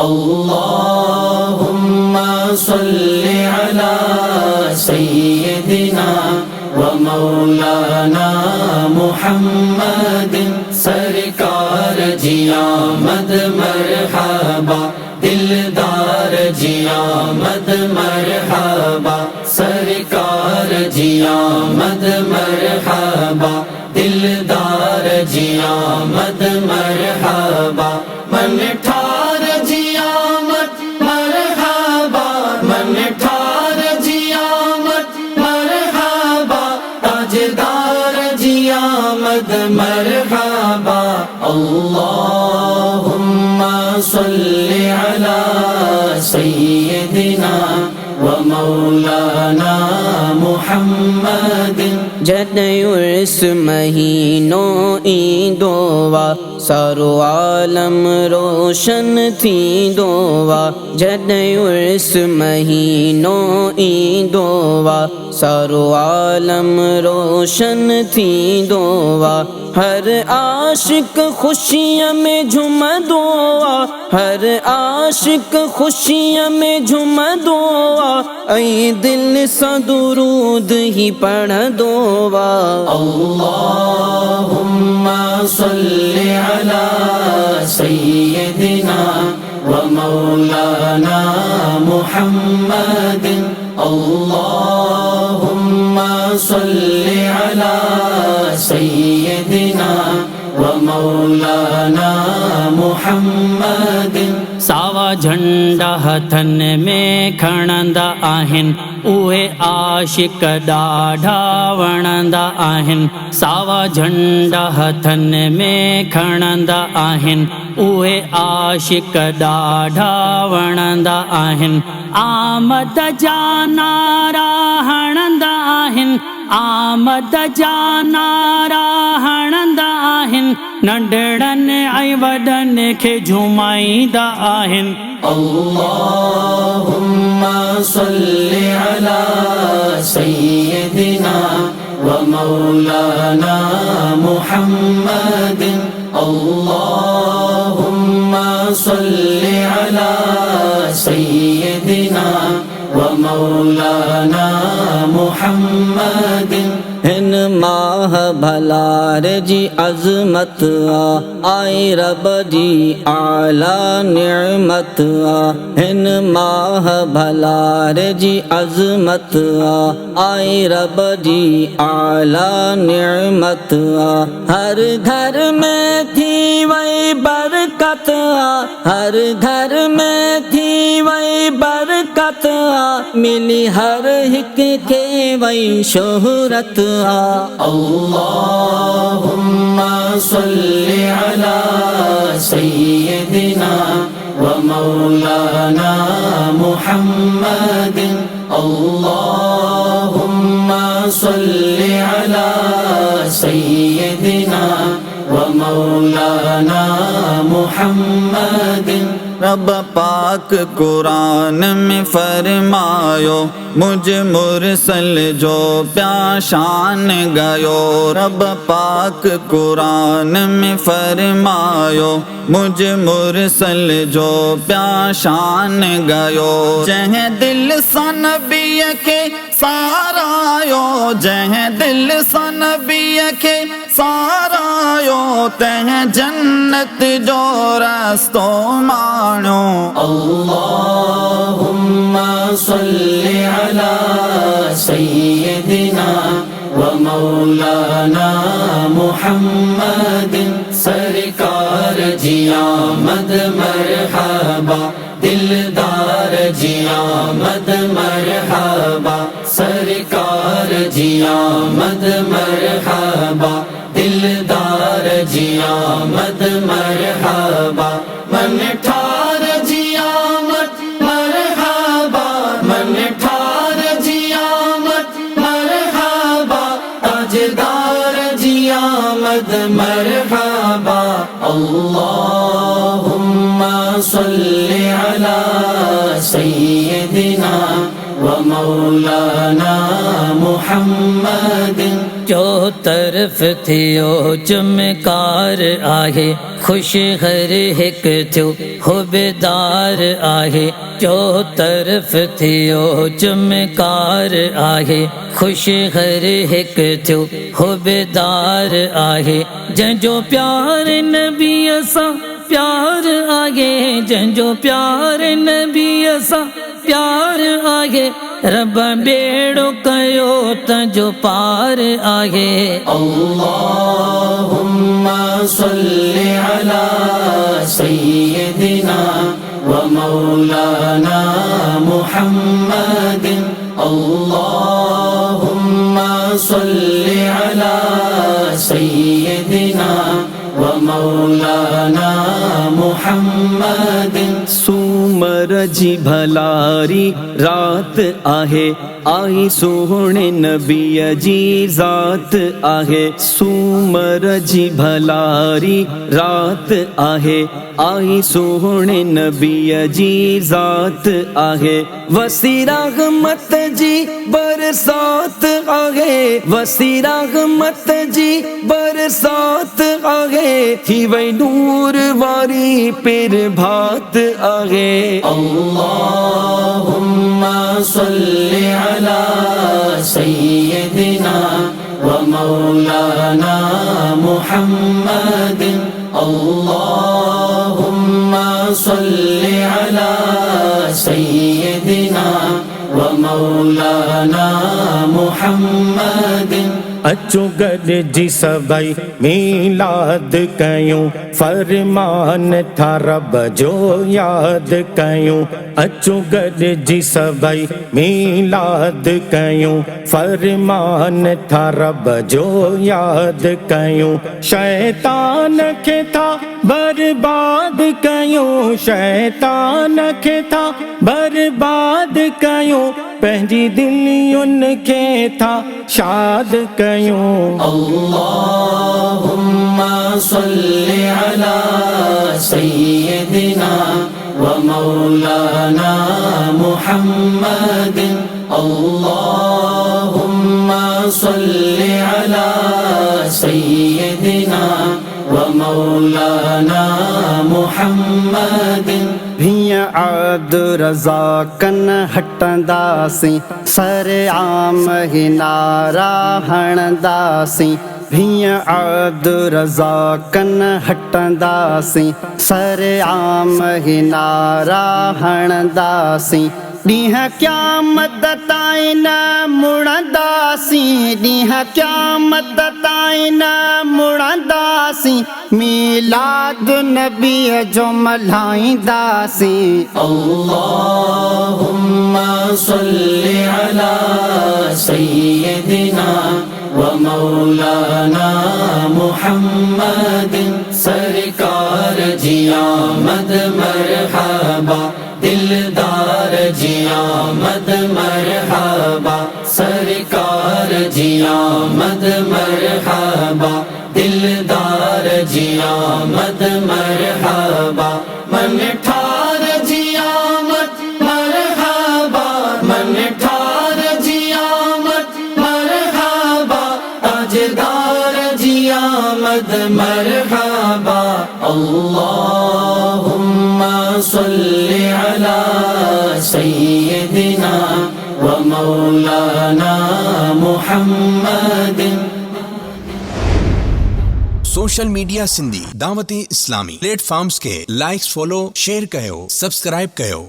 अल्लाहुम्मा सल्लि अला सय्यिदिना व मौलाना मुहम्मदिन। सरकार जी आमद मरहबा, दिलदार जी आमद मरहबा। सरकार जी आमद मरहबा, दिलदार जी आमद मरहबा। मन ठार जी आमद मरहबा, मन ठार जी आमद मरहबा। ताजदार जी आमद मरहबा। अल्लाहुम्मा सल्लि अला सय्यिदिना व मौलाना मुहम्मदिन। जॾहिं उर्स महीनो ईंदो वा, सारो आलम रोशन थींदो वा। जॾहिं उर्स महीनो ईंदो वा, सारो आलम रोशन थींदो वा। हर आशिक खुशियों में झूमदो वा, हर आशिक खुशियों में झूमदो वा। ऐं दिल सां दुरूद ही पढ़दो वा। अल्लाहुम्मा सल्लि अला सय्यिदिना व मौलाना मुहम्मदिन। अल्लाहुम्मा सल्लि अला सय्यिदिना व मौलाना मुहम्मदिन। सावा झंडा हथन में खणंदा आहिन, उहे आशिक ॾाढा वणंदा आहिन। सावा झंडा हथन में खणंदा आहिन, उहे आशिक ॾाढा वणंदा आहिन। आमद जा नारा हणंदा आहिन, आमद जा नारा हणंदा आहिन। नंढड़नि ऐं वॾनि खे झुमाईंदा आहिन। अल्लाहुम्मा सल्लि अला सय्यिदिना व मौलाना मुहम्मदिन। अल्लाहुम्मा सल्लि अला सय्यिदिना व मौलाना मुहम्मदिन। हिन माह भलार जी अज़मत आई रब जी आला निअमत। हिन माह भलार जी अज़मत आई रब जी आला निअमत। हर घर में थी वही बरकत, हर घर में थी वही बरकत। मिली हर हिक के वही शोहरत। अल्लाहुम्मा सल्लि अला सय्यिदिना व मौलाना मुहम्मदिन। अल्लाहुम्मा सल्लि अला सय्यिदिना व मौलाना मुहम्मदिन। रब पाक कुरान में फरमायो, मुझ मुरसल जो प्याशान गयो। रब पाक कुरान में फरमायो, मुझ मुरसल जो प्याशान गयो। जह दिल सा नबी के सारायो, जह दिल सा नबी के सारायो। तह जन्नत जो रास्तो मानो। अल्लाहुम्मा सल्लि अला सय्यिदिना व मौलाना मुहम्मदिन। सरकार जी आमद मरहबा, दिलदार जी आमद मरहबा। सरकार जी आमद मरहबा, दिलदार जी आमद मरहबा। मन ठार जी आमद मरहबा, मन ठार जी आमद मरहबा। ताजदार जी आमद मरहबा। अल्लाहुम्मा सल्लि अला सय्यिदिना व मौलाना मुहम्मदिन। जो तरफ थियो चमकार आहे, खुश हर हिक थियो हो बेदार आहे। जो तरफ थियो चमकार आहे, खुश हर हिक थियो हो बेदार आहे। जंहिंजो प्यार नबी सां प्यार आहे, जंहिंजो प्यार नबी सां प्यार आहे। रब बेड़ो कयो तंजो पार आहे। अल्लाहुम्मा सल्लि अला सय्यदिना व मौलाना मुहम्मदिन। अल्लाहुम्मा सल्लि अला सय्यदिना व मौलाना मुहम्मदिन। सूमर जी भलारी रात आहे, आई सोहणे नबीअ जी ज़ात आहे। सूमर जी भलारी रात आहे, आई सोहणे नबीअ जी ज़ात आहे। वसी रहमत जी बरसात आहे, वसी रहमत जी बरसात आहे। थी वई नूर वारी पिर भात आहे। अल्लाहुम्मा सल्लि अला सय्यदिना व मौलाना मुहम्मदिन। अल्लाहुम्मा सल्लि अला सय्यदिना व मौलाना मुहम्मदिन। अचो गॾिजी सभई मीलाद कयूं, फरमान था रब जो याद कयूं। अचो गॾिजी सभई मीलाद कयूं, फरमान था रब जो याद कयूं। शैतान खे था बर्बाद कयूं, शैतान खे था बर्बाद कयूं। पंहिंजी दिलियुनि खे था शाद कयूं। अल्लाहुम्मा सल्लि अला सय्यदिना व मौलाना मुहम्मदिन। अल्लाहुम्मा सल्लि अला सय्यदिना व मौलाना मुहम्मदिन। भीअं अब्द रज़ा कन हटंदासीं, सरेआम ही नारा हणंदासीं। भीअं अब्द रज़ा कन हटंदासीं, सरेआम ही नारा हणंदासीं। ॾींहं क़यामत ताईं न मुड़ंदासीं, ॾींहं क़यामत ताईं न मुड़ंदासीं। मीलाद नबीअ जो मल्हाईंदासीं। अल्लाहुम्मा सल्लि अला सय्यदिना व मौलाना मुहम्मदिन। सरकार जी आमद मरहबा, दिलदार जी आमद मरहबा। सरकार जी आमद मरहबा, दिलदार जी आमद मरहबा। मन ठार जी आमद मरहबा, मन ठार जी आमद मरहबा। ताजदार जी आमद मरहबा। अल्लाहुम्मा सल्लि अला सय्यदिना व मौलाना मुहम्मदिन। Social media Sindhi Dawat Islami platforms के लाइक्स फॉलो शेयर कयो सब्सक्राइब कयो।